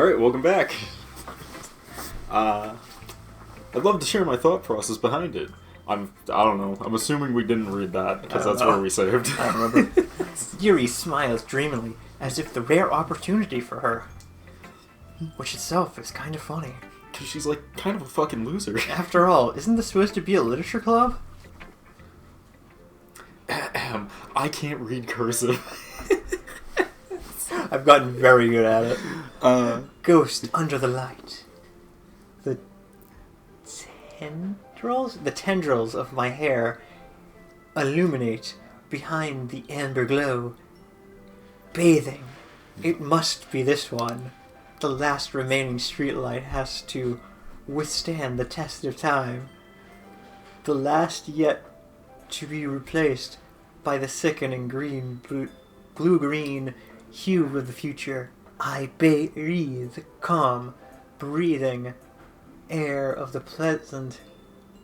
Alright, welcome back. I'd love to share my thought process behind it. I don't know. I'm assuming we didn't read that, because that's where we saved. I don't remember. Yuri smiles dreamily, as if the rare opportunity for her. Which itself is kind of funny. Because she's like kind of a fucking loser. After all, isn't this supposed to be a literature club? I can't read cursive. I've gotten very good at it. Ghost under the light. The tendrils of my hair illuminate behind the amber glow. Bathing. It must be this one. The last remaining streetlight has to withstand the test of time. The last yet to be replaced by the sickening blue-green hue of the future. I breathe calm, breathing air of the pleasant,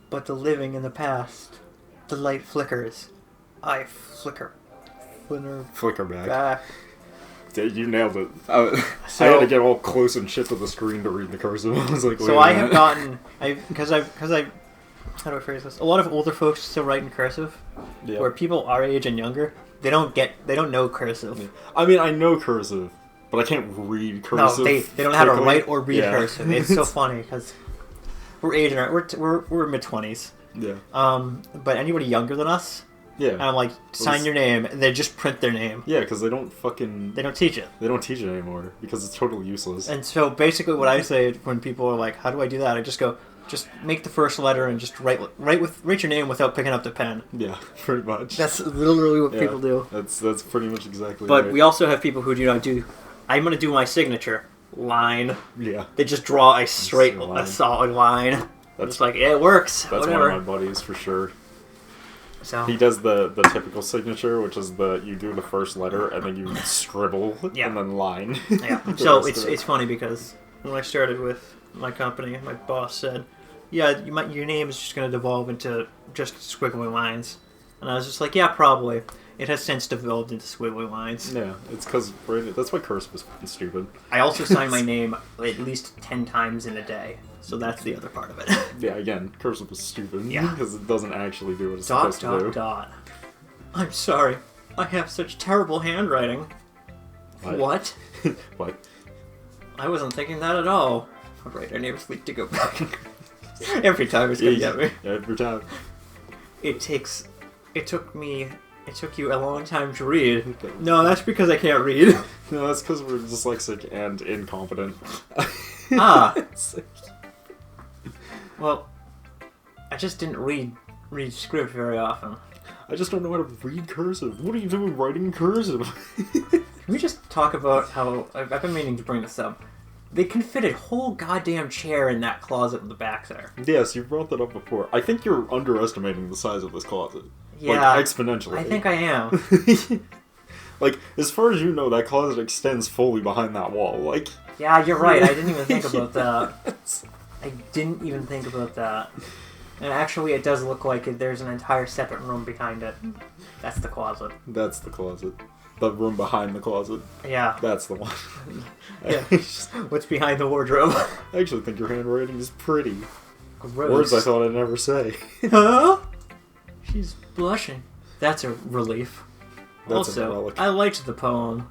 but the living in the past. The light flickers. I flicker back. You nailed it. I had to get all close and shit to the screen to read the cursive. I was like, wait so I have gotten, because I how do I phrase this? A lot of older folks still write in cursive, where people our age and younger, they don't know cursive. Yeah. I mean, I know cursive, but I can't read cursive. No, they don't know how to write or read cursive. It's so funny because we're aging, we're mid-20s. Yeah. But anybody younger than us. Yeah. And I'm like, sign your name, and they just print their name. Yeah, because they don't teach it. They don't teach it anymore, because it's totally useless. And so basically what I say when people are like, how do I do that? I just go, just make the first letter and just write your name without picking up the pen. Yeah, pretty much. That's literally what people do. That's pretty much exactly But right. we also have people who do not do, I'm going to do my signature line. Yeah. They just draw a solid line. It's like, yeah, it works. That's whatever. One of my buddies for sure. So he does the typical signature, which is you do the first letter and then you scribble and then line. Yeah. So it's funny because when I started with my company, my boss said, "Yeah, your name is just going to devolve into just squiggly lines," and I was just like, "Yeah, probably." It has since devolved into squiggly lines. Yeah, it's because that's why cursive is fucking stupid. I also sign my name at least 10 times in a day, so that's the other part of it. Yeah, again, cursive is stupid. Yeah. Because it doesn't actually do what it's supposed to do. ... I'm sorry. I have such terrible handwriting. What? What? I wasn't thinking that at all. Alright, I never need to go back. Every time it's gonna get me. Every time. It took you a long time to read. No, that's because I can't read. No, that's because we're dyslexic and incompetent. Well, I just didn't read script very often. I just don't know how to read cursive. What are you doing writing cursive? Can we just talk about how... I've been meaning to bring this up. They can fit a whole goddamn chair in that closet in the back there. Yes, you brought that up before. I think you're underestimating the size of this closet. Yeah. Like, exponentially. I think I am. Like, as far as you know, that closet extends fully behind that wall. Like... Yeah, you're right. I didn't even think about that. I didn't even think about that. And actually, it does look like there's an entire separate room behind it. That's the closet. That's the closet. The room behind the closet. Yeah. That's the one. Yeah. What's behind the wardrobe? I actually think your handwriting is pretty. Gross. Words I thought I'd never say. Huh? She's blushing. That's a relief. That's also, I liked the poem.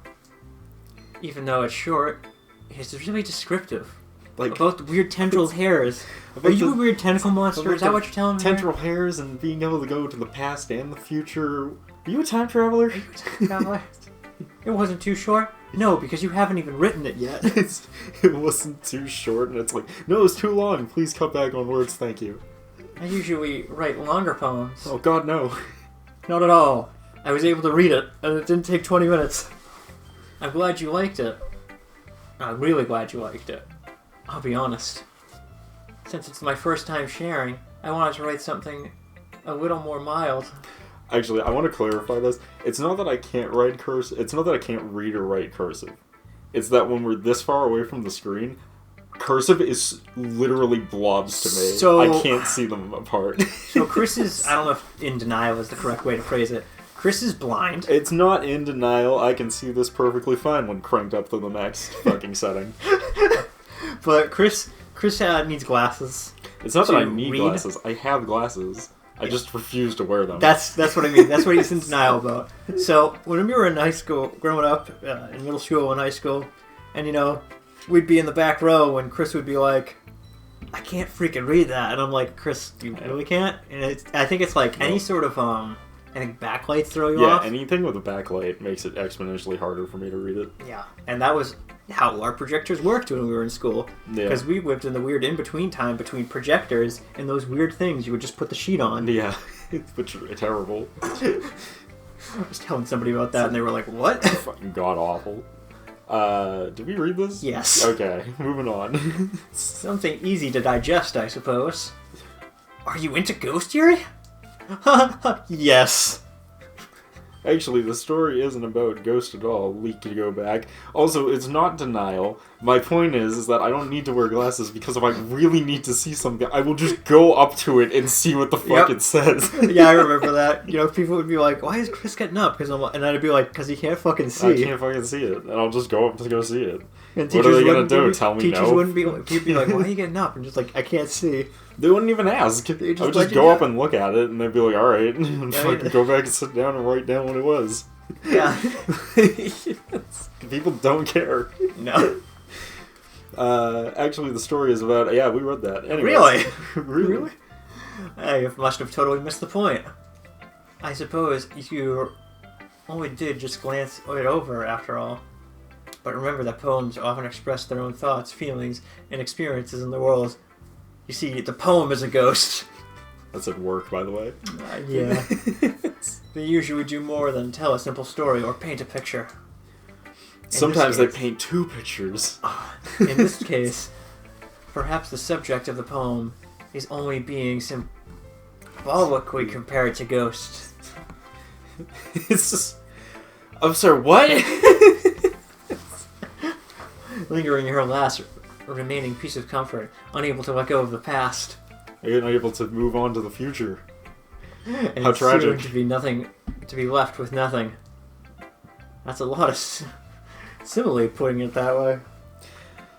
Even though it's short, it's really descriptive. Like, about the weird tendril hairs. Are you a weird tentacle monster? Is that what you're telling me? Tendril hairs and being able to go to the past and the future. Are you a time traveler? Are you a time traveler? It wasn't too short? No, because you haven't even written it yet. It wasn't too short, and it's like, no, it's too long. Please cut back on words, thank you. I usually write longer poems. Oh, God, no. Not at all. I was able to read it, and it didn't take 20 minutes. I'm glad you liked it. I'm really glad you liked it. I'll be honest. Since it's my first time sharing, I wanted to write something a little more mild. Actually, I want to clarify this. It's not that I can't write cursive. It's not that I can't read or write cursive. It's that when we're this far away from the screen, cursive is literally blobs to me. So, I can't see them apart. So Chris is, I don't know if in denial is the correct way to phrase it. Chris is blind. It's not in denial. I can see this perfectly fine when cranked up to the max fucking setting. But Chris needs glasses. It's not that I to need read. glasses. I have glasses. I just refuse to wear them. That's what I mean. That's what he's in denial about. So when we were in high school, growing up, in middle school and high school, and we'd be in the back row, and Chris would be like, "I can't freaking read that," and I'm like, "Chris, you really can't?" And I think it's like any sort of I think backlights throw you off. Yeah, anything with a backlight makes it exponentially harder for me to read it. Yeah, and that was how our projectors worked when we were in school. Yeah. Because we lived in the weird in-between time between projectors and those weird things you would just put the sheet on. Yeah, which is terrible. I was telling somebody about that, and they were like, "What?" Fucking god awful. Did we read this? Yes. Okay, moving on. Something easy to digest, I suppose. Are you into ghost theory? Yes. Actually, the story isn't about Ghost at all. We could go back. Also, it's not denial. My point is that I don't need to wear glasses because if I really need to see something, I will just go up to it and see what the fuck it says. Yeah, I remember that. People would be like, "Why is Chris getting up?" And I'd be like, "Because he can't fucking see." I can't fucking see it, and I'll just go up to go see it. And what are they gonna do? Tell me teachers no? wouldn't be like, people be like, "Why are you getting up?" And just like, "I can't see." They wouldn't even ask. I would just go up and look at it, and they'd be like, "All right," and fucking go back and sit down and write down what it was. Yeah. People don't care. No. Actually, the story is about... Yeah, we read that. Anyways. Really? Really? I must have totally missed the point. I suppose you only did just glance it over, after all. But remember that poems often express their own thoughts, feelings, and experiences in the world. You see, the poem is a ghost. That's at work, by the way. Yeah. They usually do more than tell a simple story or paint a picture. Sometimes they paint two pictures. In this case, perhaps the subject of the poem is only being symbolically compared to ghosts. It's just... I'm sorry, what? Lingering in her last remaining piece of comfort, unable to let go of the past. You're not able to move on to the future. And How tragic. to be left with nothing. That's a lot of simile, putting it that way.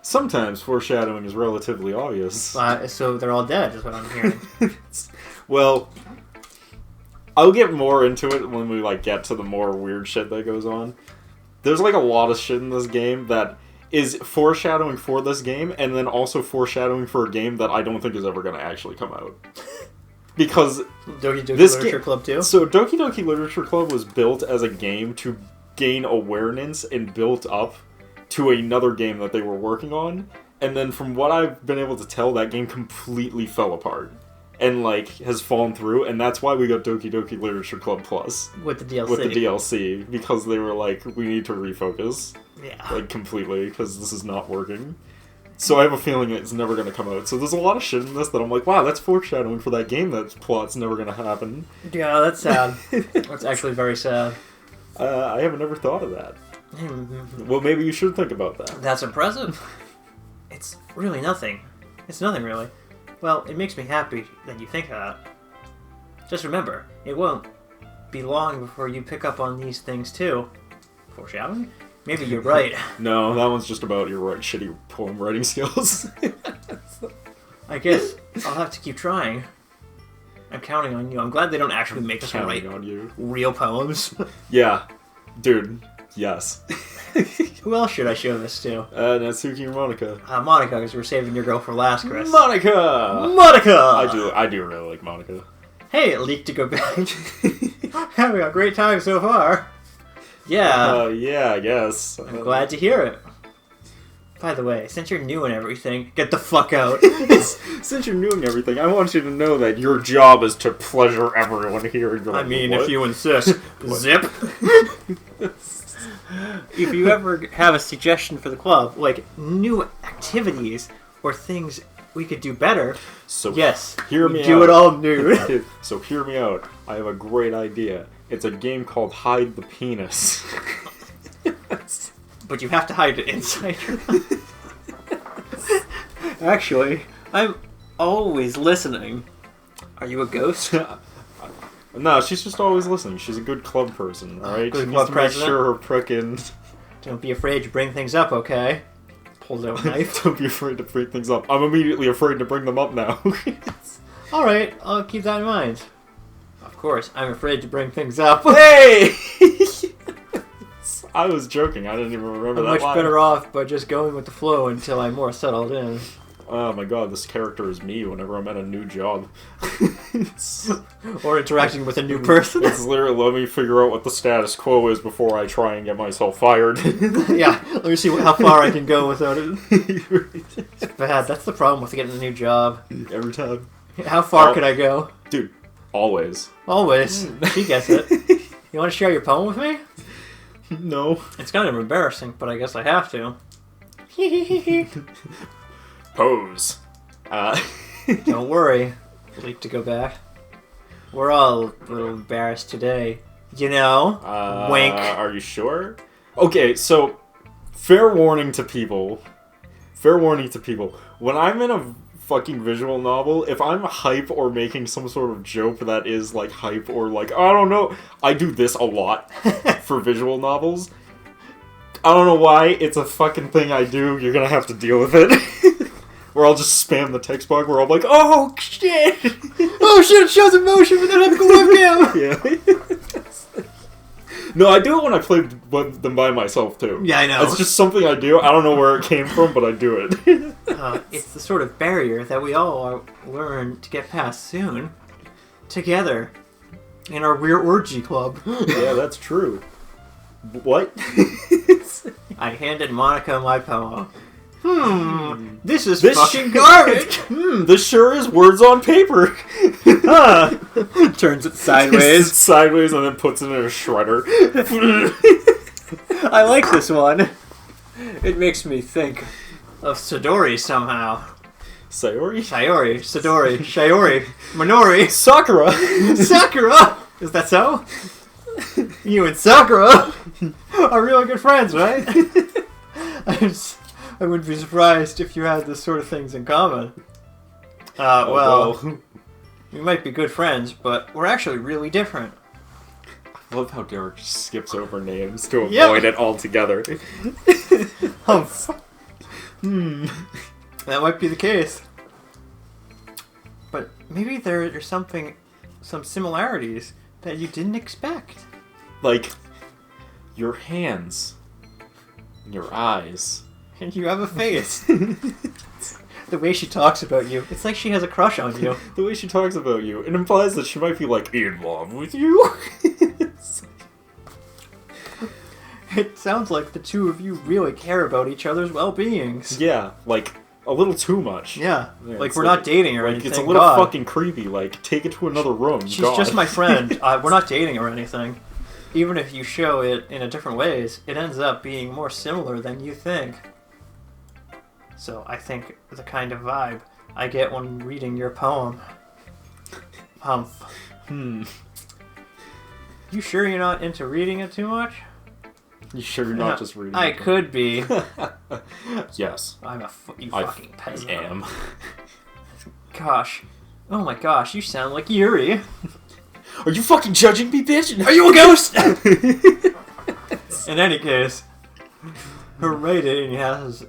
Sometimes foreshadowing is relatively obvious. So they're all dead, is what I'm hearing. Well, I'll get more into it when we get to the more weird shit that goes on. There's a lot of shit in this game that is foreshadowing for this game, and then also foreshadowing for a game that I don't think is ever going to actually come out. Because Doki Doki Literature Club 2? So Doki Doki Literature Club was built as a game to gain awareness and built up to another game that they were working on. And then from what I've been able to tell, that game completely fell apart. And, has fallen through, and that's why we got Doki Doki Literature Club Plus. With the DLC. With the DLC, because they were like, we need to refocus. Yeah. Completely, because this is not working. So I have a feeling it's never going to come out. So there's a lot of shit in this that I'm like, wow, that's foreshadowing for that game that plot's never going to happen. Yeah, that's sad. That's actually very sad. I haven't ever thought of that. Well, maybe you should think about that. That's impressive. It's really nothing. It's nothing, really. Well, it makes me happy that you think that. Just remember, it won't be long before you pick up on these things, too. Foreshadowing? Maybe you're right. No, that one's just about your shitty poem writing skills. I guess I'll have to keep trying. I'm counting on you. I'm glad they don't actually make us write real poems. Yeah. Dude, yes. Who else should I show this to? Natsuki or Monica. Monica, because we're saving your girl for last, Chris. Monica! Monica! I do really like Monica. Hey, it leaked to go back. Having a great time so far. Yeah. Yeah, I guess. I'm glad to hear it. By the way, since you're new and everything, get the fuck out. Since you're new and everything, I want you to know that your job is to pleasure everyone here. If you insist. Zip. If you ever have a suggestion for the club, new activities or things we could do better, so yes, hear me out. Do it all new. So hear me out. I have a great idea. It's a game called Hide the Penis. But you have to hide it inside your mouth. Actually, I'm always listening. Are you a ghost? No, she's just always listening. She's a good club person, alright? Good she club needs to president. make sure her frickin'... Don't be afraid to bring things up, okay? pulls out a knife. Don't be afraid to bring things up. I'm immediately afraid to bring them up now. Alright, I'll keep that in mind. Of course, I'm afraid to bring things up. Hey! I was joking. I didn't even remember I'm that much line. better off by just going with the flow until I'm more settled in. Oh my god, this character is me whenever I'm at a new job. Or interacting with a new person. It's literally, let me figure out what the status quo is before I try and get myself fired. Yeah, let me see how far I can go without it. It's bad. That's the problem with getting a new job. Every time. How far could I go? Dude, always. Always. She gets it. You want to share your poem with me? No. It's kind of embarrassing, but I guess I have to. Pose. Don't worry. I'd like to go back. We're all a little embarrassed today. You know? Wink. Are you sure? Okay, so, fair warning to people. When I'm in a fucking visual novel, if I'm hype or making some sort of joke that is like hype or like, I don't know, I do this a lot for visual novels. I don't know why, it's a fucking thing I do, you're gonna have to deal with it. Where I'll just spam the text box where I'm like, oh shit! Oh shit, it shows emotion without having a webcam! Yeah. No, I do it when I play them by myself too. Yeah, I know. It's just something I do. I don't know where it came from, but I do it. It's the sort of barrier that we all learn to get past soon. Together. In our weird orgy club. Yeah, that's true. What? I handed Monica my poem. This is This fucking garbage! This sure is words on paper. Turns it sideways. Sideways and then puts it in a shredder. I like this one. It makes me think of Sidori somehow. Sayori? Sayori, Sidori, Shiori, Minori, Sakura! Sakura! Is that so? You and Sakura are really good friends, right? I wouldn't be surprised if you had this sort of things in common. Well, we might be good friends, but we're actually really different. I love how Derek just skips over names to avoid it altogether. Humph. That might be the case. But maybe there's some similarities that you didn't expect. Like, your hands, your eyes. And you have a face. The way she talks about you, it's like she has a crush on you. The way she talks about you, it implies that she might be, like, in love with you. It sounds like the two of you really care about each other's well-beings. Yeah, like, a little too much. Yeah, Yeah, like it's we're not dating or anything. It's a little God. fucking creepy, like, take it to another room. She's God. just my friend. We're not dating or anything. Even if you show it in a different ways, it ends up being more similar than you think. So I think the kind of vibe I get when reading your poem. Humph. You sure you're not into reading it too much? You sure you're not just reading I it? could be. Yes. I'm you fucking peasant. I am. Gosh. Oh my gosh, you sound like Yuri. Are you fucking judging me, bitch? Are you a ghost? In any case, her writing has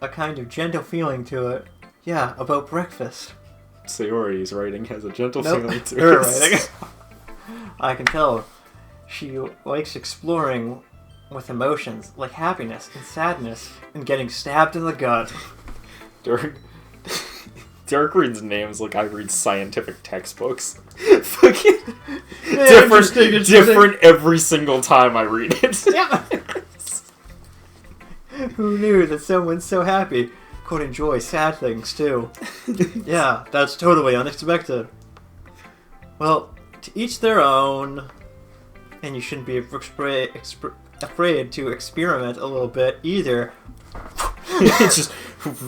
a kind of gentle feeling to it. Yeah, about breakfast. Sayori's writing has a gentle Nope. feeling to Her it. writing. I can tell she likes exploring with emotions like happiness and sadness and getting stabbed in the gut. Derek reads names like I read scientific textbooks. Fucking Yeah, different every single time I read it. Yeah. Who knew that someone so happy could enjoy sad things too? Yeah, that's totally unexpected. Well, to each their own, and you shouldn't be afraid to experiment a little bit either. It just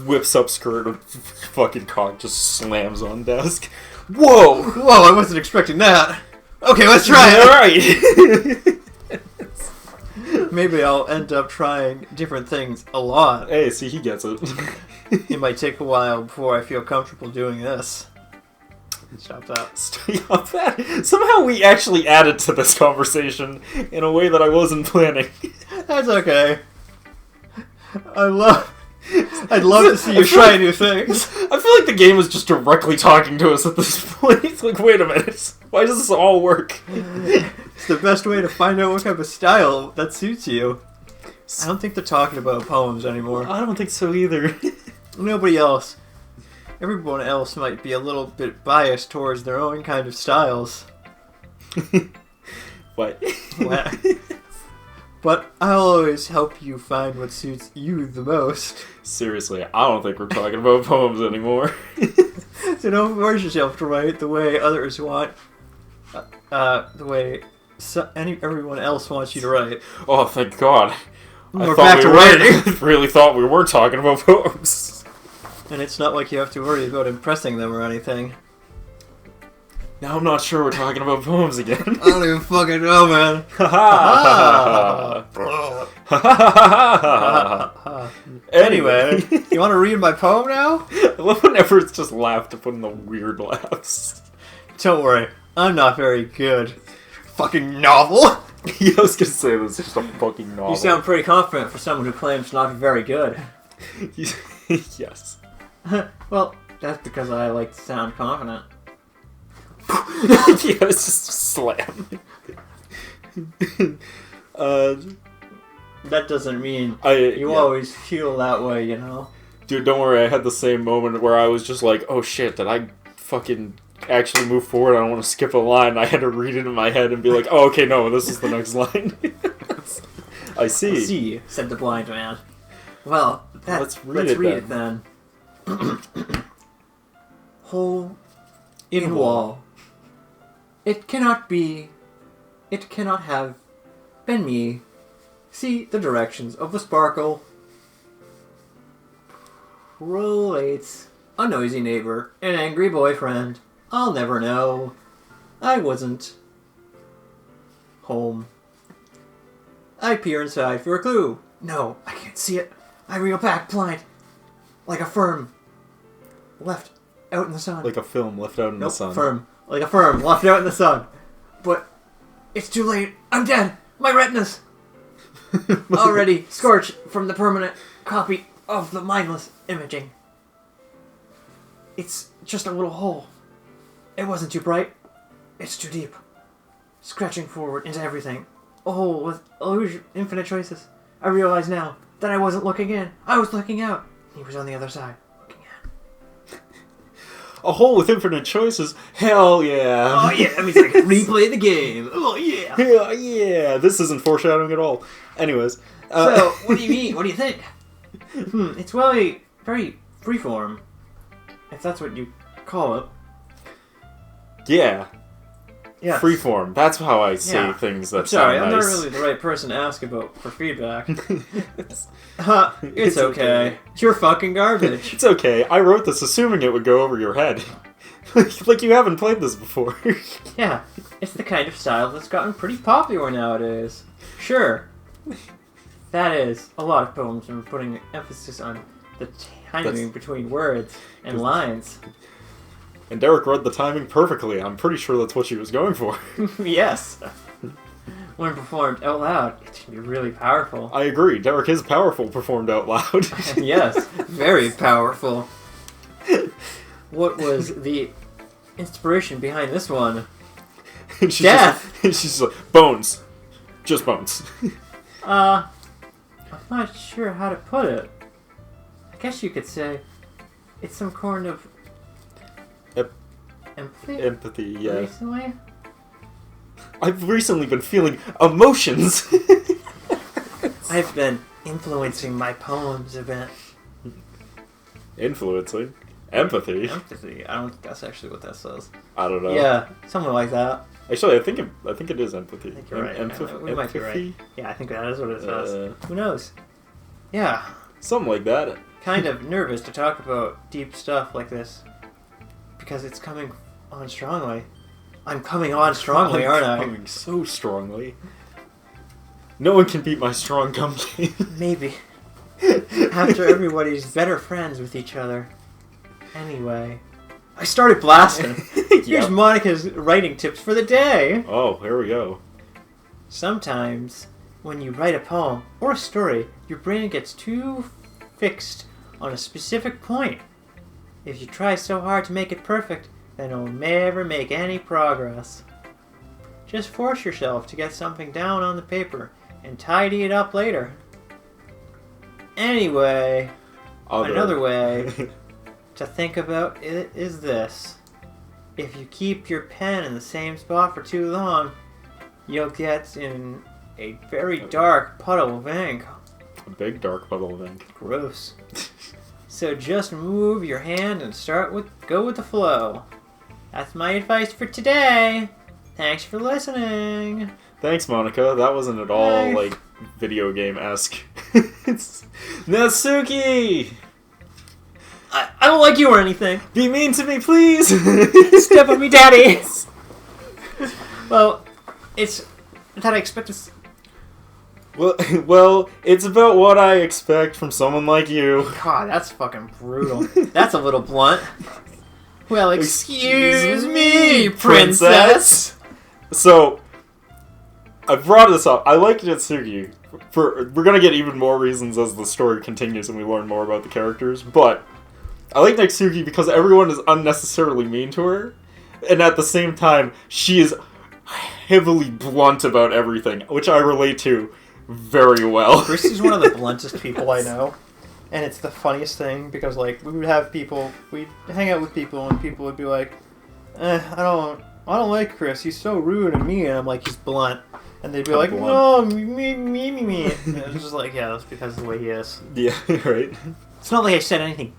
whips up skirt and fucking cock just slams on desk. Whoa! Whoa, I wasn't expecting that. Okay, let's try it. Alright! Maybe I'll end up trying different things a lot. Hey, see, he gets it. It might take a while before I feel comfortable doing this. Stop that. Stop that. Somehow we actually added to this conversation in a way that I wasn't planning. That's okay. I love I'd love to see you try new things. I feel like the game is just directly talking to us at this point. It's like, wait a minute. Why does this all work? It's the best way to find out what kind of style that suits you. I don't think they're talking about poems anymore. I don't think so either. Nobody else. Everyone else might be a little bit biased towards their own kind of styles. What? But I'll always help you find what suits you the most. Seriously, I don't think we're talking about poems anymore. So don't force yourself to write the way others want, the way everyone else wants you to write. Oh, thank God. We're back to writing. Really thought we were talking about poems. And it's not like you have to worry about impressing them or anything. Now I'm not sure we're talking about poems again. I don't even fucking know, man. Anyway, you want to read my poem now? I love whenever it's just laugh to put in the weird laughs. Don't worry, I'm not very good. Fucking novel. Yeah, I was gonna say this is just a fucking novel. You sound pretty confident for someone who claims to not be very good. Yes. Well, that's because I like to sound confident. Yeah, it's just slam. That doesn't mean you yeah. always feel that way, you know? Dude, don't worry, I had the same moment where I was just like, oh shit, did I fucking actually move forward? I don't want to skip a line. I had to read it in my head and be like, oh, okay, no, this is the next line. I see. I see, said the blind man. Well, let's read it then. Hole in wall. It cannot be. It cannot have been me. See the directions of the sparkle. Relates a noisy neighbor, an angry boyfriend. I'll never know. I wasn't home. I peer inside for a clue. No, I can't see it. I reel back blind, like a firm left out in the sun. Like a film left out in the sun. Firm. Like a firm left out in the sun. But it's too late. I'm dead. My retinas already scorched from the permanent copy of the mindless imaging. It's just a little hole. It wasn't too bright. It's too deep. Scratching forward into everything. A hole with infinite choices. I realize now that I wasn't looking in. I was looking out. He was on the other side. A hole with infinite choices? Hell yeah. Oh yeah, that means I can replay the game. Oh yeah. Hell yeah. This isn't foreshadowing at all. Anyways. So, what do you mean? What do you think? It's very freeform. If that's what you call it. Yeah. Yeah. Freeform. That's how I say things that Sorry, sound I'm nice. not really the right person to ask about for feedback. It's okay. You're fucking garbage. It's okay. I wrote this assuming it would go over your head. Like you haven't played this before. Yeah, it's the kind of style that's gotten pretty popular nowadays. Sure. That is, a lot of poems are putting emphasis on the timing between words and lines. And Derek read the timing perfectly. I'm pretty sure that's what she was going for. Yes. When performed out loud, it can be really powerful. I agree. Derek is powerful performed out loud. Yes, very powerful. What was the inspiration behind this one? And she's Death! She's like, bones. Just bones. I'm not sure how to put it. I guess you could say it's some kind of empathy? Empathy, yeah. Recently? I've recently been feeling emotions. I've been influencing my poems a bit. Influencing? Empathy? Empathy. I don't think that's actually what that says. I don't know. Yeah, something like that. Actually, I think it is empathy. I think you're right. Empathy? We might be right. Yeah, I think that is what it says. Who knows? Yeah. Something like that. Kind of nervous to talk about deep stuff like this. Because it's coming on strongly. I'm coming on strongly, aren't I? Coming so strongly. No one can beat my strong gum game. Maybe. After everybody's better friends with each other. Anyway. I started blasting. Here's Monica's writing tips for the day. Oh, here we go. Sometimes, when you write a poem or a story, your brain gets too fixed on a specific point. If you try so hard to make it perfect, then you'll never make any progress. Just force yourself to get something down on the paper and tidy it up later. Anyway, another way to think about it is this. If you keep your pen in the same spot for too long, you'll get in a very dark puddle of ink. A big dark puddle of ink. Gross. So just move your hand and go with the flow. That's my advice for today. Thanks for listening. Thanks, Monica. That wasn't at all, like, video game-esque. Natsuki! I don't like you or anything. Be mean to me, please! Step on me, daddy! Well, it's that I expect to... Well, it's about what I expect from someone like you. God, that's fucking brutal. That's a little blunt. Well, excuse me, princess. So, I brought this up. I like Natsuki. We're gonna get even more reasons as the story continues and we learn more about the characters, but I like Natsuki because everyone is unnecessarily mean to her, and at the same time, she is heavily blunt about everything, which I relate to very well. Christy's one of the bluntest people I know, and it's the funniest thing because, like, we'd hang out with people, and people would be like, I don't like Chris. He's so rude and mean. And I'm like, he's blunt, and they'd be like, no, me. And it was just like, yeah, that's because of the way he is. Yeah, right. It's not like I said anything.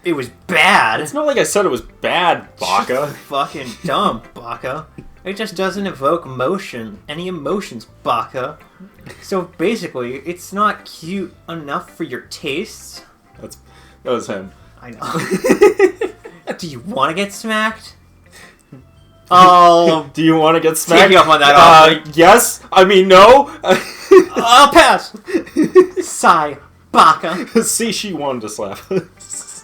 It was bad. It's not like I said it was bad, Baka. It's fucking dumb, Baka. It just doesn't evoke any emotions, Baka. So basically, it's not cute enough for your tastes. That was him. I know. Do you want to get smacked? Oh, do you want to get smacked? Take me up on that offer. Yes. I mean, no. I'll pass. Sigh, Baka. See, she wanted to slap.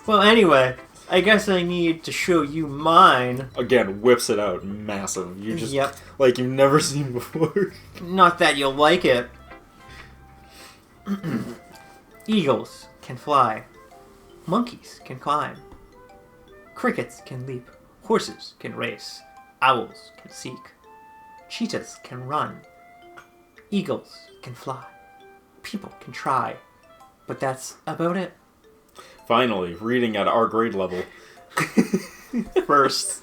Well, anyway, I guess I need to show you mine. Again, whips it out, massive. You just Yep. like you've never seen before. Not that you'll like it. Eagles can fly. Monkeys can climb. Crickets can leap. Horses can race. Owls can seek. Cheetahs can run. Eagles can fly. People can try. But that's about it. Finally, reading at our grade level. First.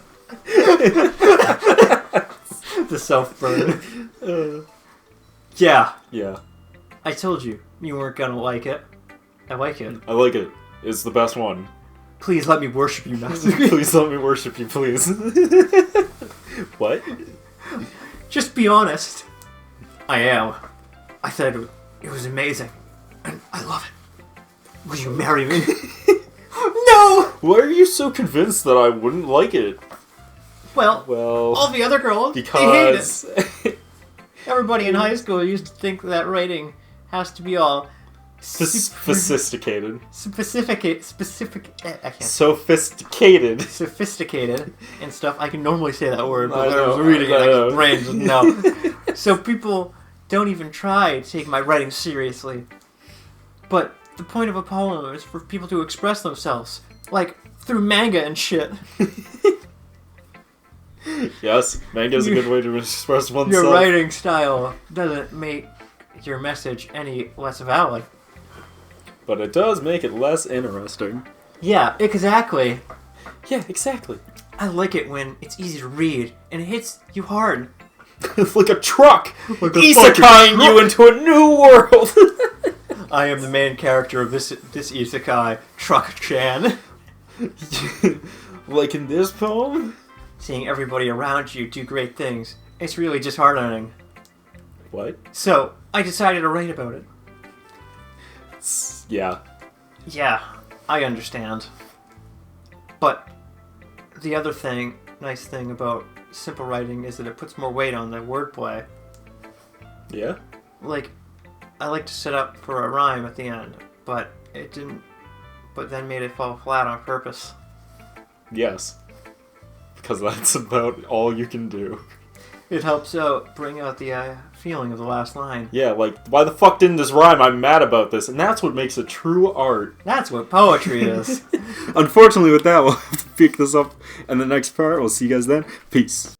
The self-burn. Yeah. Yeah. I told you weren't gonna like it. I like it. I like it. It's the best one. Please let me worship you, Natsuki. Please let me worship you, please. What? Just be honest. I am. I said it was amazing. And I love it. Will you marry me? No! Why are you so convinced that I wouldn't like it? Well, Well, all the other girls, because they hate it. Everybody in high school used to think that writing has to be all sophisticated. I can't. Sophisticated And stuff. I can normally say that word, but I when I was know, reading it, I know. my brain just no. So people don't even try to take my writing seriously. But the point of a poem is for people to express themselves, like through manga and shit. Yes, manga is a good way to express oneself. Your writing style doesn't make your message any less valid. But it does make it less interesting. Yeah, exactly. Yeah, exactly. I like it when it's easy to read and it hits you hard. It's like a truck! Like a Isekai-ing you into a new world! I am the main character of this isekai, Truck-chan. Like in this poem? Seeing everybody around you do great things, it's really disheartening. What? So, I decided to write about it. Yeah. Yeah, I understand. But the other nice thing about simple writing is that it puts more weight on the wordplay. Yeah? Like, I like to set up for a rhyme at the end, but it didn't, but then made it fall flat on purpose. Yes. Because that's about all you can do. It helps bring out the feeling of the last line. Yeah, like, why the fuck didn't this rhyme? I'm mad about this. And that's what makes it true art. That's what poetry is. Unfortunately, with that, we'll have to pick this up in the next part. We'll see you guys then. Peace.